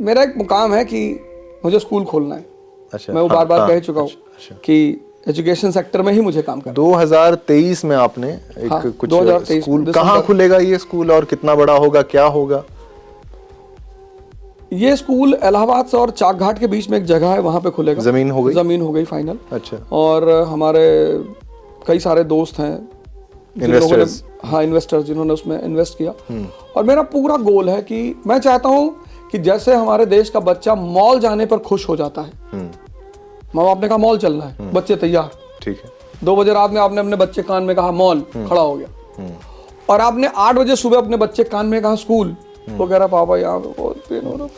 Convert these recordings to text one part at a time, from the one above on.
मेरा एक मुकाम है कि मुझे स्कूल खोलना है। अच्छा, मैं वो बार बार कह चुका हूँ अच्छा। कि एजुकेशन सेक्टर में ही मुझे काम करना। 2023 में आपने एक हाँ, कुछ 2023 स्कूल, कहाँ खुलेगा ये स्कूल और कितना बड़ा होगा, क्या होगा? ये स्कूल इलाहाबाद से और चाक घाट के बीच में एक जगह है, वहाँ पे खुलेगा। जमीन हो गई? जमीन हो गई फाइनल। अच्छा। और हमारे कई सारे दोस्त हैं इन्वेस्टर्स। हाँ, इन्वेस्टर्स जिन्होंने उसमें इन्वेस्ट किया। और मेरा पूरा गोल है कि मैं चाहता हूँ कि जैसे हमारे देश का बच्चा मॉल जाने पर खुश हो जाता है, माँ बाप ने कहा मॉल चलना है, बच्चे तैयार, ठीक है, 2 बजे रात में आपने अपने बच्चे कान में कहा मॉल, खड़ा हो गया। और आपने 8 बजे सुबह अपने बच्चे कान में कहा स्कूल, वो कह रहा पापा यहाँ पे बहुत पेन हो रहा।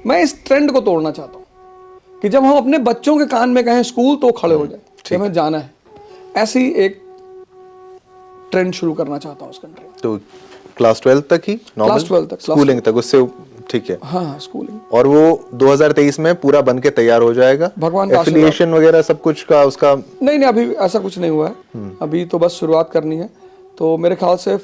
मैं इस ट्रेंड को तोड़ना चाहता हूँ कि जब हम अपने बच्चों के कान में कहें स्कूल तो खड़े हो जाए कि हमें जाना है। ऐसी एक ट्रेंड शुरू करना चाहता हूँ इस कंट्री में। तो क्लास 12 तक ही, क्लास 12 तक, स्कूलिंग तक, उससे ठीक है। हाँ, स्कूलिंग। और वो 2023 में पूरा बन के तैयार हो जाएगा? भगवान का एफिलिएशन वगैरह सब कुछ का उसका? नहीं, अभी ऐसा कुछ नहीं हुआ है। अभी तो बस शुरुआत करनी है। तो मेरे ख्याल से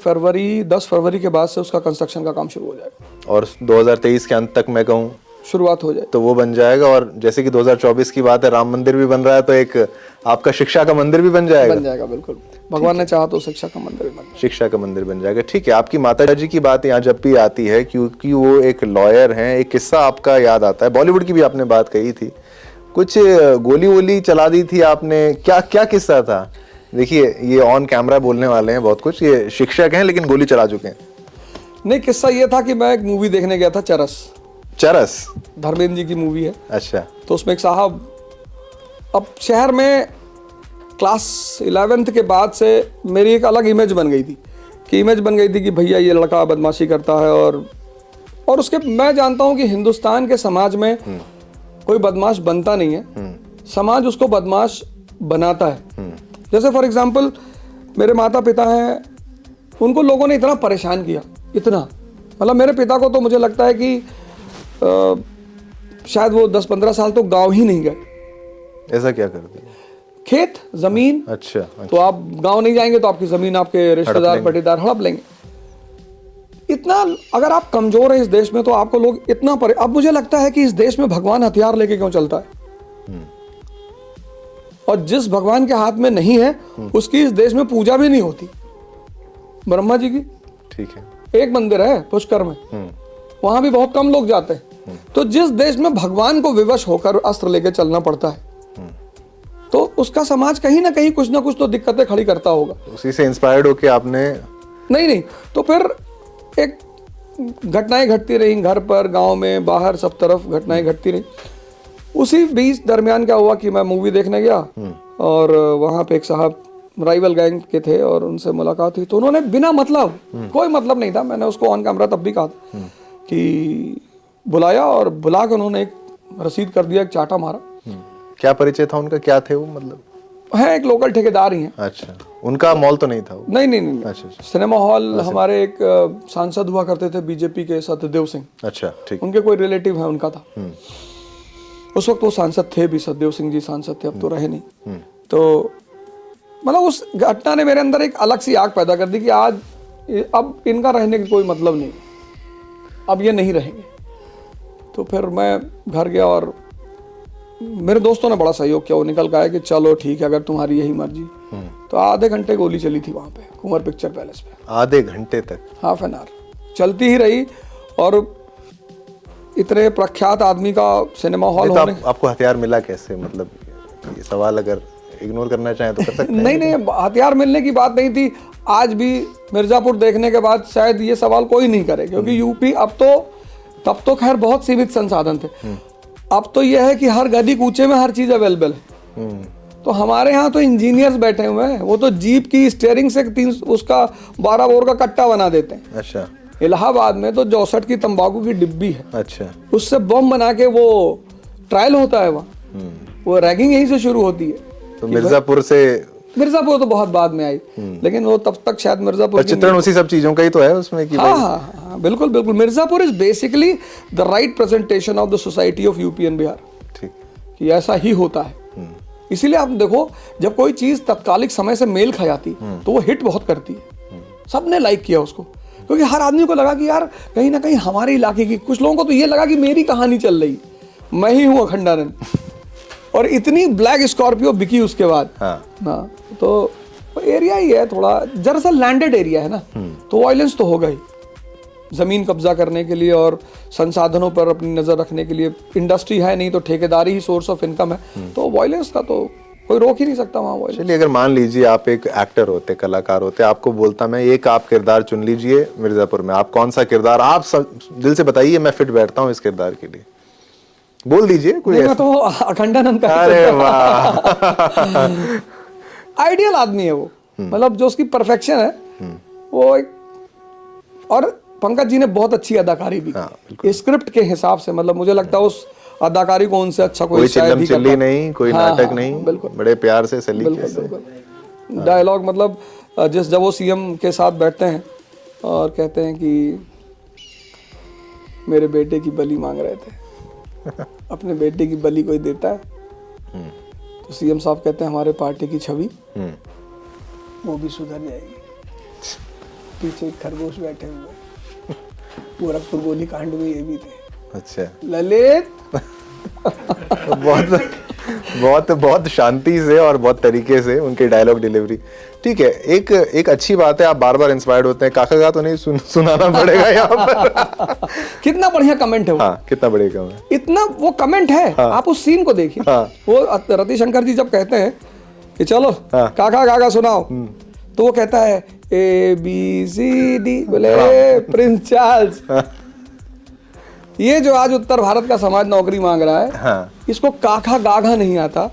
10 फरवरी के बाद से उसका कंस्ट्रक्शन का काम शुरू हो जाएगा। और 2023 के अंत तक मैं कहूँ शुरुआत हो जाए तो वो बन जाएगा। और जैसे कि 2024 की बात है, राम मंदिर भी बन रहा है, तो एक आपका शिक्षा का मंदिर भी बन जाएगा। बन जाएगा, बिल्कुल। भगवान ने चाहा तो शिक्षा का मंदिर भी बन जाएगा। शिक्षा का मंदिर बन जाएगा, ठीक है। आपकी माता जी की बात यहाँ जब भी आती है, क्योंकि वो एक लॉयर हैं, एक किस्सा आपका याद आता है। बॉलीवुड की भी आपने बात कही थी, कुछ गोली वोली चला दी थी आपने, क्या क्या किस्सा था? देखिए, ये ऑन कैमरा बोलने वाले हैं बहुत कुछ, ये शिक्षक हैं लेकिन गोली चला चुके हैं। नहीं, किस्सा ये था कि मैं एक मूवी देखने गया था, चरस, धर्मेंद्र जी की मूवी है। अच्छा। तो उसमें एक साहब, अब शहर में क्लास 11th के बाद से मेरी एक अलग इमेज बन गई थी कि भैया ये लड़का बदमाशी करता है। और उसके मैं जानता हूँ कि हिंदुस्तान के समाज में कोई बदमाश बनता नहीं है, समाज उसको बदमाश बनाता है। जैसे फॉर एग्जाम्पल मेरे माता पिता हैं, उनको लोगों ने इतना परेशान किया, इतना, मतलब मेरे पिता को तो मुझे लगता है कि शायद वो 10-15 साल तो गांव ही नहीं गए। ऐसा क्या कर दिया? खेत, जमीन। अच्छा। तो आप गांव नहीं जाएंगे तो आपकी जमीन आपके रिश्तेदार पटीदार हड़प लेंगे। इतना अगर आप कमजोर हैं इस देश में तो आपको लोग इतना अब मुझे लगता है कि इस देश में भगवान हथियार लेके क्यों चलता है? और जिस भगवान के हाथ में नहीं है उसकी इस देश में पूजा भी नहीं होती। ब्रह्मा जी की, ठीक है, एक मंदिर है पुष्कर में, वहां भी बहुत कम लोग जाते हैं। तो जिस देश में भगवान को विवश होकर अस्त्र लेके चलना पड़ता है तो उसका समाज कहीं ना कहीं कुछ ना कुछ तो दिक्कतें खड़ी करता होगा। उसी से इंस्पायर्ड होके आपने? नहीं, तो फिर एक घटनाएं घटती रही, घर पर, गांव में, बाहर, सब तरफ घटनाएं घटती रही। उसी बीच दरमियान क्या हुआ कि मैं मूवी देखने गया और वहां पे एक साहब राइवल गैंग के थे और उनसे मुलाकात हुई। तो उन्होंने बिना मतलब, कोई मतलब नहीं था, मैंने उसको ऑन कैमरा तब भी कहा था कि बुलाया और बुला कर उन्होंने एक रसीद कर दिया, एक चाटा मारा। क्या परिचय था उनका, क्या थे वो? मतलब है एक लोकल ठेकेदार ही हैं। अच्छा, उनका मॉल तो नहीं था वो? नहीं। अच्छा। सिनेमा हॉल हमारे एक सांसद हुआ करते थे बीजेपी के, सत्यदेव सिंह। अच्छा, ठीक। उनके कोई रिलेटिव है, उनका था। उस वक्त वो सांसद थे भी, सत्यदेव सिंह जी सांसद थे, अब तो रहे नहीं। तो मतलब उस घटना ने मेरे अंदर एक अलग सी आग पैदा कर दी कि आज अब इनका रहने का कोई मतलब नहीं, अब ये नहीं रहेंगे। तो फिर मैं घर गया और मेरे दोस्तों ने बड़ा सहयोग किया। वो निकल के आए कि चलो ठीक है, अगर तुम्हारी यही मर्जी। तो आधे घंटे गोली चली थी वहां पे, कुंवर पिक्चर पैलेस पे। आधे घंटे तक? हाफ एन आवर चलती ही रही। और इतने प्रख्यात आदमी का सिनेमा हॉल होने। आपको हथियार मिला कैसे? मतलब ये सवाल अगर इग्नोर करना चाहें तो कर सकते हैं। नहीं, हथियार मिलने की बात नहीं थी। आज भी मिर्जापुर देखने के बाद शायद ये सवाल कोई नहीं करे, क्योंकि यूपी तब तो खैर बहुत सीमित संसाधन थे। अब तो यह है कि हर गली कूचे में हर चीज अवेलेबल है। तो हमारे यहाँ तो इंजीनियर्स बैठे हुए हैं, वो तो जीप की स्टीयरिंग से उसका 12 बोर का कट्टा बना देते हैं। अच्छा। इलाहाबाद में तो 64 की तंबाकू की डिब्बी है। अच्छा। उससे बम बना के वो ट्रायल होता है वहाँ। वो रैगिंग यहीं से शुरू होती है। तो मिर्जापुर तो बहुत बाद में आई, लेकिन वो तब तक शायद मिर्जापुर चित्रण उसी सब चीजों का ही तो है उसमें कि हाँ, बिल्कुल। Mirzapur is basically the right presentation of the society of UP and Bihar. ठीक, कि ऐसा ही होता है। इसीलिए आप देखो, जब कोई चीज तत्कालिक समय से मेल खा जाती तो वो हिट बहुत करती है, सबने लाइक किया उसको। क्योंकि हर आदमी को लगा कि यार कहीं ना कहीं हमारे इलाके की, कुछ लोगों को तो ये लगा कि मेरी कहानी चल रही, मैं ही हूँ अखंडानंद। और इतनी ब्लैक स्कॉर्पियो बिकी उसके बाद। हाँ। ना तो एरिया ही है थोड़ा, दरअसल लैंडेड एरिया है ना, तो वायलेंस तो होगा ही। जमीन कब्जा करने के लिए और संसाधनों पर अपनी नजर रखने के लिए, इंडस्ट्री है नहीं तो ठेकेदारी ही सोर्स ऑफ इनकम है, तो वायलेंस का तो कोई रोक ही नहीं सकता वहाँ वायलेंस। चलिए, अगर मान लीजिए आप एक एक्टर होते, कलाकार होते, आपको बोलता मैं एक आप किरदार चुन लीजिए मिर्जापुर में, आप कौन सा किरदार आप दिल से बताइए, मैं फिट बैठता हूँ इस किरदार के लिए, बोल दीजिए कोई मैं तो अखंडानंद का। अरे वाह आइडियल आदमी है वो, मतलब जो उसकी परफेक्शन है वो एक। और पंकज जी ने बहुत अच्छी अदाकारी भी की स्क्रिप्ट के हिसाब से, मतलब मुझे लगता है उस अदाकारी को उनसे अच्छा कोई शायद ही चिल्ली नहीं, कोई नाटक नहीं, बिल्कुल बड़े प्यार से, सलीके से डायलॉग, मतलब जब वो सीएम के साथ बैठते हैं और कहते हैं कि मेरे बेटे की बलि मांग रहे थे, अपने बेटे की बलि कोई देता है? तो सीएम साहब कहते हैं हमारे पार्टी की छवि वो भी सुधर जाएगी। पीछे एक खरगोश बैठे हुए, गोरखपुर गोली कांड में ये भी थे। अच्छा, ललित बहुत बहुत बहुत शांति से और बहुत तरीके से उनके डायलॉग डिलीवरी। ठीक है, एक अच्छी बात है, आप बार बार इंस्पायर्ड होते हैं। काका का तो नहीं सुनाना पड़ेगा यहाँ पर। कितना बढ़िया कमेंट है वो। हाँ, कितना बढ़िया कमेंट, इतना वो कमेंट है। हाँ। आप उस सीन को देखिए। हाँ। वो रतिशंकर जी जब कहते हैं कि चलो हाँ। काका काका सुनाओ, तो वो कहता है ABCD, बोले प्रिंस चार्ल्स। ये जो आज उत्तर भारत का समाज नौकरी मांग रहा है, हाँ। इसको काका गागा नहीं आता।